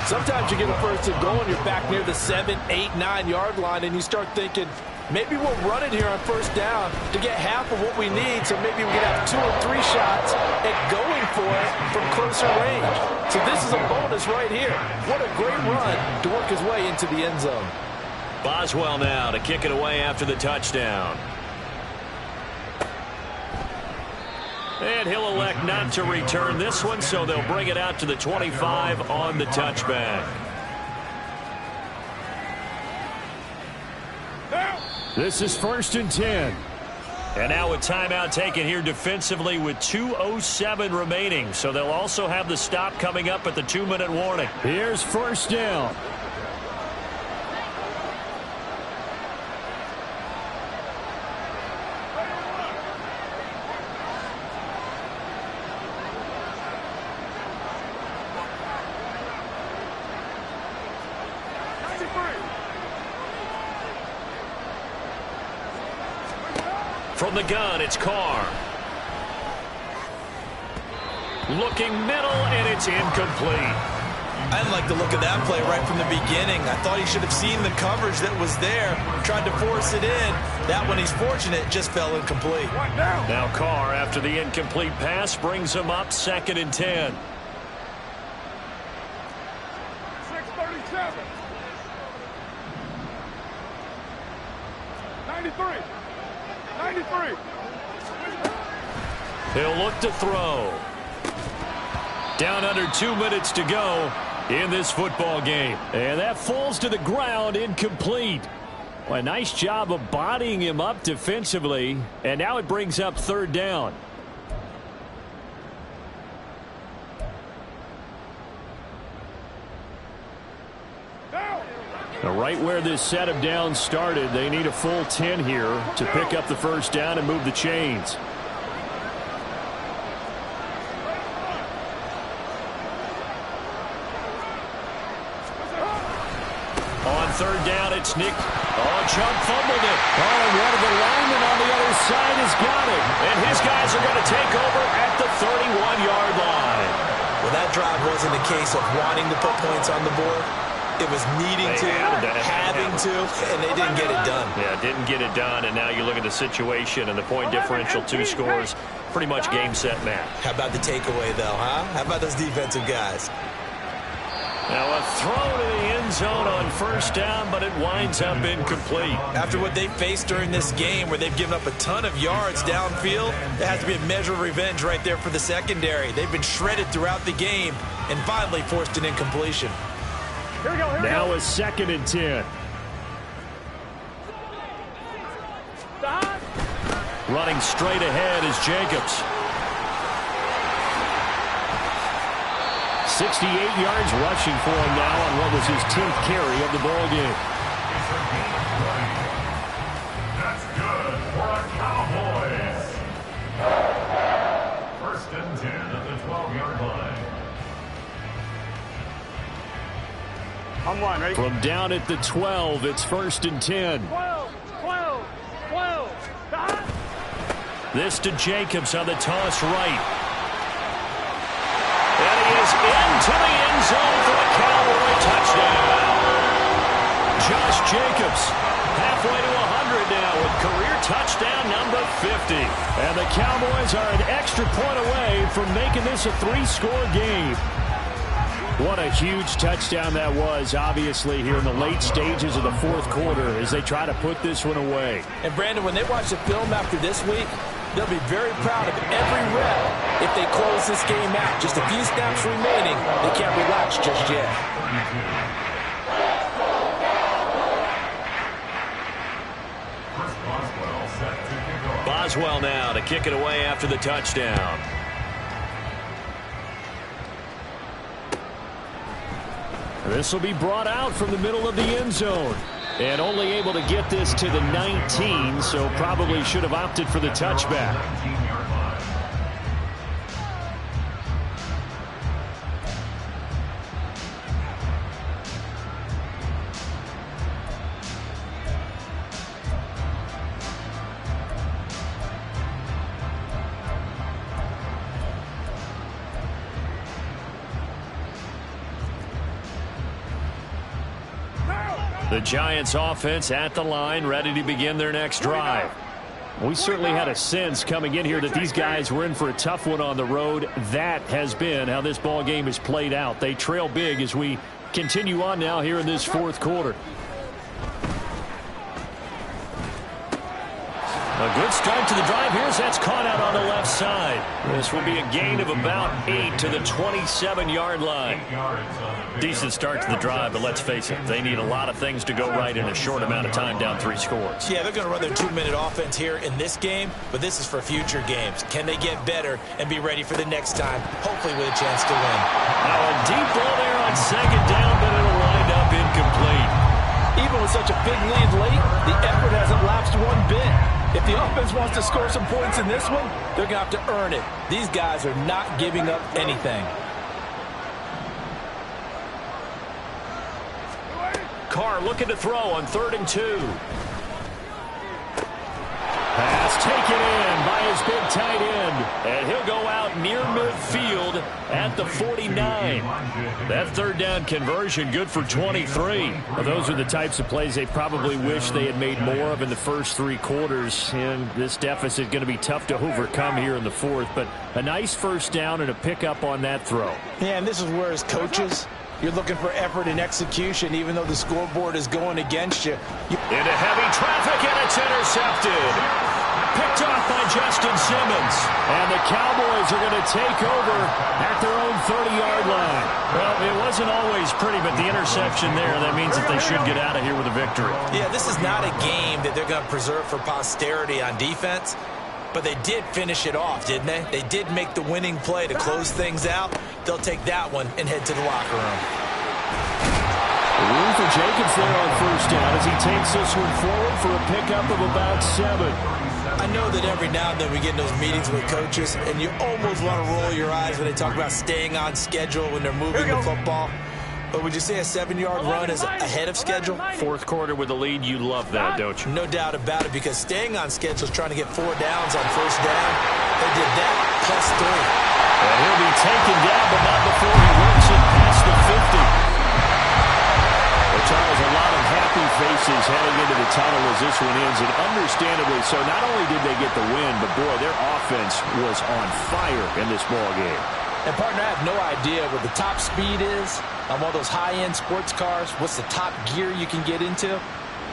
Sometimes you get a 1st and goal and you're back near the 7, 8, 9-yard line, and you start thinking, maybe we'll run it here on 1st down to get half of what we need, so maybe we can have 2 or 3 shots at going for it from closer range. So this is a bonus right here. What a great run to work his way into the end zone. Boswell now to kick it away after the touchdown. And he'll elect not to return this one, so they'll bring it out to the 25 on the touchback. This is 1st and 10. And now a timeout taken here defensively with 2:07 remaining. So they'll also have the stop coming up at the 2-minute warning. Here's 1st down. From the gun, it's Carr. Looking middle, and it's incomplete. I didn't like the look of that play right from the beginning. I thought he should have seen the coverage that was there, tried to force it in. That one, he's fortunate, just fell incomplete. Now Carr, after the incomplete pass, brings him up 2nd and 10. 6:37. 93. 93. He'll look to throw. Down under 2 minutes to go. in this football game. And that falls to the ground incomplete. Well, a nice job of bodying him up defensively. And now it brings up third down. Now, right where this set of downs started, they need a full 10 here to pick up the first down and move the chains. On third down, it's Nick. Oh, Chubb fumbled it. Oh, and one of the linemen on the other side has got it. And his guys are going to take over at the 31-yard line. Well, that drive wasn't a case of wanting to put points on the board. It was needing to, having to, and they didn't get it done. Yeah, didn't get it done, and now you look at the situation and the point differential, 2 scores, pretty much game, set, match. How about the takeaway, though, huh? How about those defensive guys? Now a throw to the end zone on first down, but it winds up incomplete. After what they faced during this game where they've given up a ton of yards downfield, there has to be a measure of revenge right there for the secondary. They've been shredded throughout the game and finally forced an incompletion. Here we go, here we Now go. a 2nd and 10. Stop. Running straight ahead is Jacobs. 68 yards rushing for him now on what was his 10th carry of the ball game. That's good for the Cowboys. First and 10 at the 12-yard line. I'm one, ready? From down at the 12, it's 1st and 10. 12, 12, 12. Stop. This to Jacobs on the toss right. And he is into the end zone for the Cowboy touchdown. Josh Jacobs halfway to 100 now with career touchdown number 50. And the Cowboys are an extra point away from making this a 3-score game. What a huge touchdown that was, obviously, here in the late stages of the 4th quarter as they try to put this one away. And, Brandon, when they watch the film after this week, they'll be very proud of every rep if they close this game out. Just a few snaps remaining. They can't relax just yet. Boswell now to kick it away after the touchdown. This will be brought out from the middle of the end zone. And only able to get this to the 19, so probably should have opted for the touchback. The Giants offense at the line, ready to begin their next drive. We certainly had a sense coming in here that these guys were in for a tough one on the road. That has been how this ball game has played out. They trail big as we continue on now here in this 4th quarter. A good start to the drive here as that's caught out on the left side. This will be a gain of about 8 to the 27-yard line. Decent start to the drive, but let's face it, they need a lot of things to go right in a short amount of time down 3 scores. Yeah, they're going to run their 2-minute offense here in this game, but this is for future games. Can they get better and be ready for the next time, hopefully with a chance to win? Now a deep ball there on 2nd down, but it'll wind up incomplete. Even with such a big lead late, the effort hasn't lapsed one bit. If the offense wants to score some points in this one, they're going to have to earn it. These guys are not giving up anything. Carr looking to throw on 3rd and 2. Pass taken in by his big tight end. And he'll go out near midfield at the 49. That 3rd down conversion good for 23. Well, those are the types of plays they probably wish they had made more of in the first 3 quarters. And this deficit going to be tough to overcome here in the 4th. But a nice first down and a pickup on that throw. Yeah, and this is where as coaches, you're looking for effort and execution, even though the scoreboard is going against you. Into heavy traffic, and it's intercepted. Picked off by Justin Simmons. And the Cowboys are going to take over at their own 30-yard line. Well, it wasn't always pretty, but the interception there, that means that they should get out of here with a victory. Yeah, this is not a game that they're going to preserve for posterity on defense, but they did finish it off, didn't they? They did make the winning play to close things out. They'll take that one and head to the locker room. Room for Jacobs there on first down as he takes this one forward for a pickup of about 7. I know that every now and then we get in those meetings with coaches, and you almost want to roll your eyes when they talk about staying on schedule when they're moving the football. But would you say a 7-yard run is ahead of schedule? Fourth quarter with the lead, you love that, don't you? No doubt about it, because staying on schedule is trying to get 4 downs on first down. They did that plus 3. And he'll be taken down, but not before he works it past the 50. Well, Charles, a lot of happy faces heading into the tunnel as this one ends, and understandably so. Not only did they get the win, but, boy, their offense was on fire in this ball game. And, partner, I have no idea what the top speed is on one of those high-end sports cars. What's the top gear you can get into?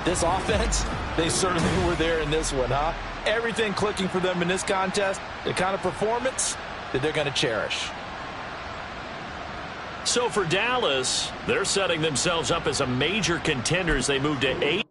This offense, they certainly were there in this one, huh? Everything clicking for them in this contest, the kind of performance that they're going to cherish. So for Dallas, they're setting themselves up as a major contender as they move to 8.